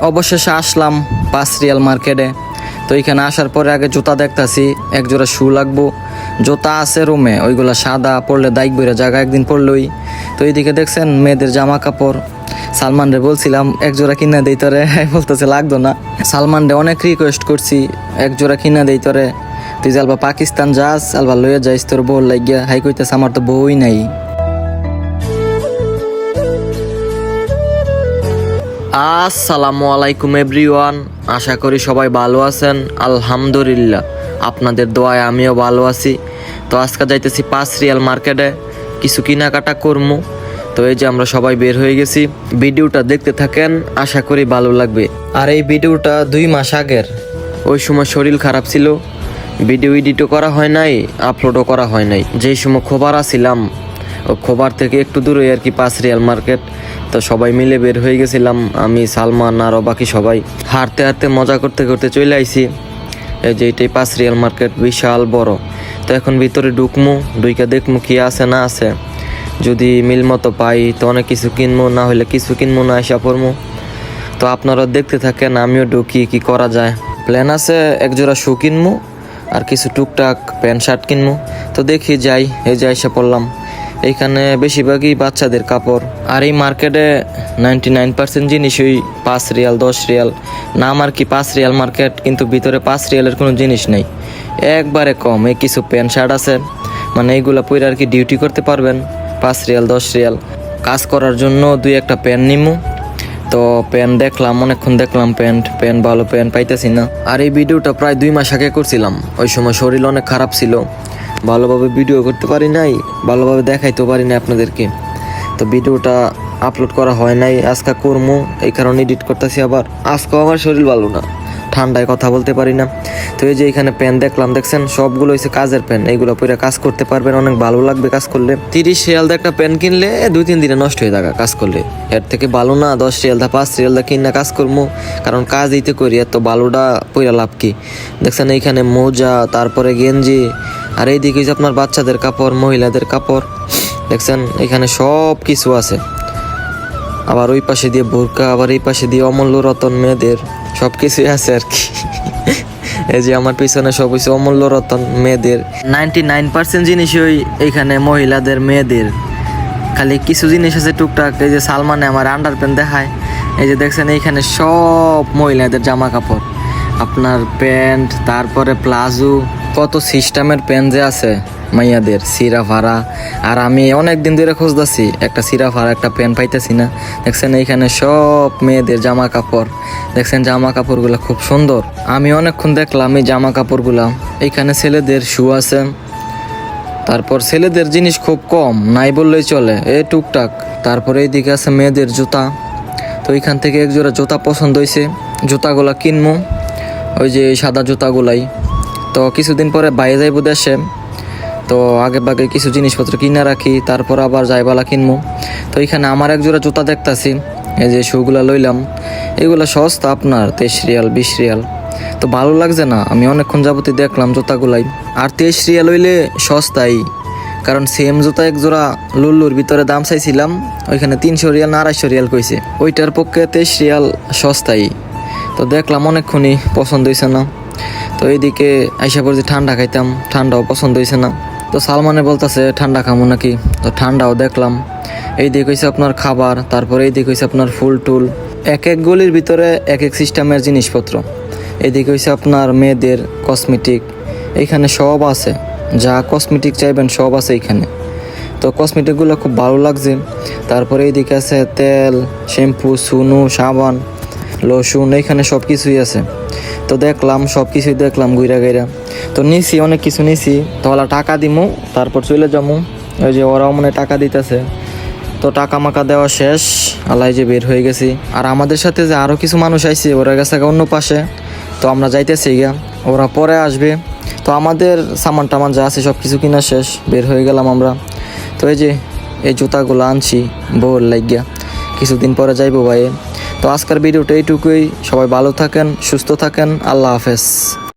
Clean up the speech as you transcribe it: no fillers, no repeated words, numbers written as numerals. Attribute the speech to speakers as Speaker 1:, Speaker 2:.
Speaker 1: অবশেষে আসলাম 5 রিয়াল মার্কেটে। তো এখানে আসার পরে আগে জুতা দেখতাছি, এক জোড়া শু লাগবো। জুতা আছে রুমে, ওইগুলা সাদা, পরলে দাইক বইরা জায়গা একদিন পরলই। তো এইদিকে দেখছেন মেয়েদের জামা কাপড়। সালমান রে বলছিলাম এক জোড়া কিনা দেই তোরে, বলতেছে লাগতো না। সালমান রে অনেক রিকোয়েস্ট করছি এক জোড়া কিনা দেই তোরে, তুই আলবা পাকিস্তান যাস, আলবা লইয়া যাইস তোর বউ লাগিয়া। হাই কইতেছে আমার তো বউই নাই। আসসালামু আলাইকুম এভরিওয়ান, আশা করি সবাই ভালো আছেন। আলহামদুলিল্লাহ আপনাদের দোয়ায় আমিও ভালো আছি। তো আজকে যাইতেছি 5 রিয়াল মার্কেটে, কিছু কেনাকাটা করবো। তো এই যে আমরা সবাই বের হয়ে গেছি। ভিডিওটা দেখতে থাকেন, আশা করি ভালো লাগবে। আর এই ভিডিওটা 2 মাস আগের, ওই সময় শরীর খারাপ ছিল, ভিডিও এডিটও করা হয় নাই, আপলোডও করা হয় নাই। যেই সময় খোবার আসছিলাম, ও খোবার থেকে একটু দূরে আর কি 5 রিয়াল মার্কেট। তো সবাই মিলে বের হয়ে গেছিলাম, আমি, সালমান আরও বাকি সবাই হাঁটতে হাঁটতে মজা করতে করতে চলে আইছি। এই যে এটাই 5 রিয়াল মার্কেট, বিশাল বড়। তো এখন ভিতরে ঢুকমু, ঢুইকা দেখমু কি আছে না আছে। যদি মিল মতো পাই তো অনেক কিছু কিনবো, না হলে কিছু কিনবো না, এসা পড়মু। তো আপনারা দেখতে থাকেন, আমিও ঢুকি কি করা যায়। প্ল্যান আছে এক জোড়া শু কিনবো আর কিছু টুকটাক প্যান্ট শার্ট কিনবো। তো দেখি যাই, এই যে এসে পড়লাম। এইখানে বেশিরভাগই বাচ্চাদের কাপড়। আর এই মার্কেটে 99% জিনিসই 5 রিয়াল 10 রিয়াল। নাম আর কি 5 রিয়াল মার্কেট, কিন্তু ভিতরে 5 রিয়ালের কোনো জিনিস নেই, একবারে কম। এই কিছু প্যান্ট শার্ট আছে, মানে এইগুলা পরে আর কি ডিউটি করতে পারবেন। 5 রিয়াল 10 রিয়াল। কাজ করার জন্য 2-1টা প্যান্ট নিমু। তো প্যান্ট দেখলাম, অনেকক্ষণ দেখলাম প্যান্ট ভালো প্যান্ট পাইতেছি না। আর এই ভিডিওটা প্রায় 2 মাস আগে করছিলাম, ওই সময় শরীর অনেক খারাপ ছিল, ভালোভাবে ভিডিও করতে পারি নাই, ভালোভাবে দেখাইতেও পারি না আপনাদেরকে। তো ভিডিওটা আপলোড করা হয় নাই, আজকে করবো, এই কারণে এডিট করতেছি। আবার আজকেও আমার শরীর ভালো না, ঠান্ডায় কথা বলতে পারি না। তো এই যে এখানে প্যান্ট দেখলাম, দেখছেন সবগুলো হচ্ছে কাজের প্যান্ট। এইগুলো পরে কাজ করতে পারবেন, অনেক ভালো লাগবে কাজ করলে। 30 রিয়াল দা একটা প্যান্ট কিনলে 2-3 দিনে নষ্ট হয়ে যাবে কাজ করলে। এর থেকে ভালো না 10 রিয়াল দা 5 রিয়াল দা কিনা কাজ করবো, কারণ কাজ দিতে করি, এত ভালোটা পইরা লাভ কি। দেখছেন এইখানে মোজা, তারপরে গেঞ্জি, আর এইদিকে হচ্ছে আপনার বাচ্চাদের কাপড়, মহিলাদের কাপড়। দেখছেন এখানে সব কিছু আছে। আবার ওই পাশে দিয়ে বোরকা, আবার এই পাশে দিয়ে অমূল্য রতন মেয়েদের, সব কিছুই আছে আর কি। এই যে আমার পিছনে সব হচ্ছে অমূল্য রতন মেয়েদের। 99% জিনিসই এইখানে মহিলাদের, মেয়েদের। খালি কিছু জিনিস আছে টুকটাক। এই যে সালমানে আমার আন্ডার প্যান্ট দেখায়, এই যে দেখছেন এইখানে সব মহিলাদের জামা কাপড়, আপনার প্যান্ট, তারপরে প্লাজো, কত সিস্টেমের প্যান্ট যে আছে মাইয়াদের, সিরা ভাড়া। আর আমি অনেক দিন ধরে খুঁজতেছি একটা সিরা ভাড়া, একটা প্যান্ট পাইতেছি না। দেখছেন এইখানে সব মেয়েদের জামা কাপড়। দেখছেন জামা কাপড়গুলো খুব সুন্দর, আমি অনেকক্ষণ দেখলাম এই জামা কাপড়গুলা। এইখানে ছেলেদের শু আছে, তারপর ছেলেদের জিনিস খুব কম, নাই বললেই চলে, এই টুকটাক। তারপরে এইদিকে আছে মেয়েদের জুতা। তো এইখান থেকে এক জোড়া জুতা পছন্দ হয়েছে, জুতাগুলা কিনবো, ওই যে সাদা জুতাগুলাই। তো কিছুদিন পরে বাইরে যাইব দেশে, তো আগে ভাগে কিছু জিনিসপত্র কিনে রাখি, তারপর আবার যাইবালা কিনবো। তো এইখানে আমার এক জোড়া জুতা দেখতাছি, এই যে শুগুলা লইলাম। এগুলো সস্তা, আপনার 23 রিয়াল 20 রিয়াল। তো ভালো লাগছে না, আমি অনেকক্ষণ যাবতীয় দেখলাম জুতাগুলাই। আর 23 রিয়াল হইলে সস্তাই, কারণ সেম জুতা এক জোড়া লুল্লুর ভিতরে দাম চাইছিলাম, ওইখানে 300 রিয়াল না 250 রিয়াল কইছে। ওইটার পক্ষে 23 রিয়াল সস্তাই। তো দেখলাম অনেকক্ষণই পছন্দ হয়েছে না। তো এইদিকে আইসা পড়ছি ঠান্ডা খাইতাম, ঠান্ডাও পছন্দ হয়েছে না। তো সালমানে বলতেছে ঠান্ডা খামো নাকি, তো ঠান্ডাও দেখলাম। এই দিকে হয়েছে আপনার খাবার, তারপরে এই দিকে হয়েছে আপনার ফুল টুল, এক এক গলির ভিতরে এক এক সিস্টেমের জিনিসপত্র। এইদিকে হয়েছে আপনার মেয়েদের কসমেটিক, এইখানে সব আছে, যা কসমেটিক চাইবেন সব আছে এইখানে। তো কসমেটিকগুলো খুব ভালো লাগছে। তারপরে এইদিকে আছে তেল, শ্যাম্পু, সুনু, সাবান, লোশন, এইখানে সব কিছুই আছে। তো দেখলাম সব কিছুই দেখলাম ঘুরা গাইরা। তো নিছি, অনেক কিছু নিছি। তো ওরা টাকা দিমু, তারপর চলে যাবো। ওই যে ওরাও মনে টাকা দিতেছে। তো টাকা মাকা দেওয়া শেষ, আলাই যে বের হয়ে গেছি। আর আমাদের সাথে যে আরও কিছু মানুষ আইছে, ওরা গেছে অন্য পাশে। তো আমরা যাইতেছি গিয়া, ওরা পরে আসবে। তো আমাদের সামান টামান যা আছে সব কিছু কিনা শেষ, বের হয়ে গেলাম আমরা। তো এই যে এই জুতাগুলো আনছি বউর লাগিয়া, কিছুদিন পরে যাইবো ভাই। তো আজকের ভিডিওটা এইটুকুই, সবাই ভালো থাকেন, সুস্থ থাকেন, আল্লাহ হাফেজ।